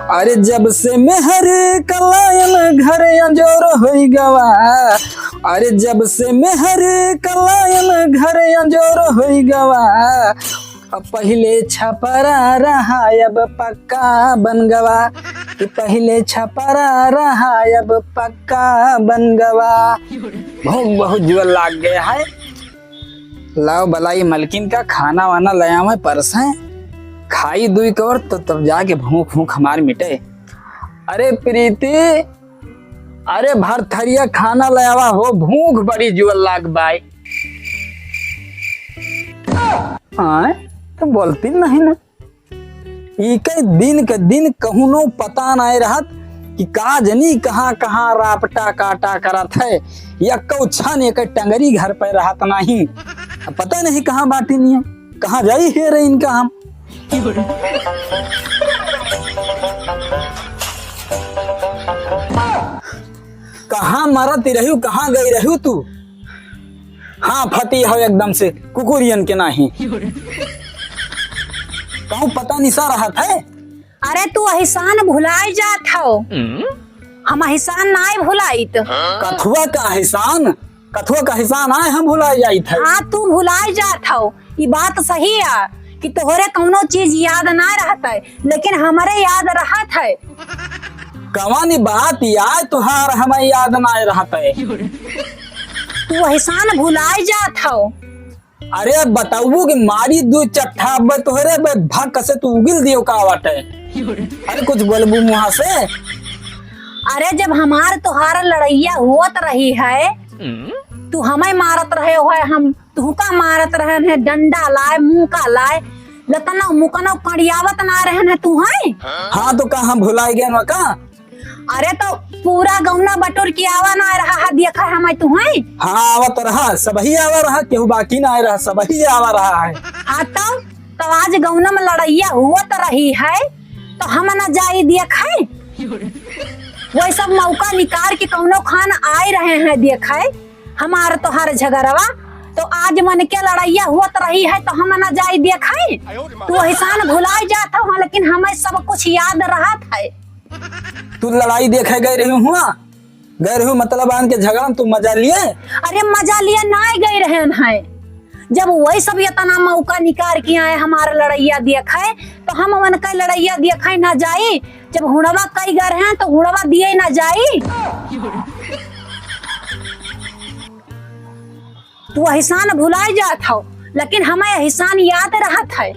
अरे जब से मेहर कलायन घर अंजोर हो गवा। अरे जब से मेहर कलायन घर अंजोर हो गवा। अब पहले छपरा रहा अब पक्का बन गवा। कि पहले छपरा रहा अब पक्का बन गवा। बहुत बहुत जुअल लाग गया है। लाओ बलाई मलकिन का खाना वाना लया मैं परस है। खाई दुई कवर तो तब जाके भूख भूख हमार मिटे। अरे प्रीति, अरे भरथरिया खाना लयावा हो, भूख बड़ी जुअल लाग बाई। हाँ तो बोलती नहीं ना। एक दिन के दिन कहूँ नो पता नहीं रहत कि का जनी कहाँ कहाँ रापटा काटा करत है। या कौछन एक टंगरी घर पे रहत नहीं। पता नहीं कहाँ बाटी नहीं है, कहाँ जाई है रे इनका हम। कहाँ मरती रही, कहाँ गई रही तू। हाँ फती हो एकदम से कुकुरियन के नहीं। कहूँ पता नहीं सा रहा था। अरे तू एहसान भुलाई जात हो। हम एहसान नहीं भुलाइत। कथुआ का एहसान, कथुआ का एहसान आए हम भुलाई जाई थे। हाँ तू भुलाई जात हो, ये बात सही है कि तोहरे कौनो चीज याद ना रहता है, लेकिन हमारे याद रहत है। कवानी बात याद तुहार हमें याद ना रहता है। तू एहसान भुलाई जात हो। अरे बताऊ कि मारी दो चट्ठा अब तोहरे भाग कसे तू उगिल दियो का वाटे। अरे कुछ बोलबू मुहा से। अरे जब हमार तोहार लड़ैया होत रही है, तू हमें मारत रहे हो, हम तुहका मारत रहे हैं। डंडा लाए, मुका लाए, लतना मुकना कड़ियावत ना रहे हैं तू है। हाँ तो कहा भुलाई गए न का। अरे तो पूरा गौना बटोर की आवा ना रहा है, देखा हमें तू है। हाँ आवा तो रहा, सबही आवा रहा, केहू बाकी ना आ रहा, सबही आवा रहा है। हाँ तो आज गौना में लड़ैया हुआ तो रही है, तो हम ना जाई देखे। वही सब मौका निकाल के कौनो खान आए रहे हैं देखे हमारे तोहार झगड़वा। तो आज मन के लड़ैया हुआ तो रही है, तो हम ना जाई देखे। तू एहसान भुलाई जाता हो, लेकिन हमें सब कुछ याद रहा था। तू लड़ाई देखे गए रही हुआ, गए रही मतलब आन के झगड़ा तू मजा लिए। अरे मजा लिए ना गए रहे हैं। जब वही सब इतना मौका निकाल के आए हमारे लड़ैया देखे, तो हम मन का लड़ैया देखे ना जाई। जब हुड़वा कई गए हैं तो हुड़वा दिए ना जाई। तू एहसान भुलाई जात हो, लेकिन हमें एहसान याद रहत है।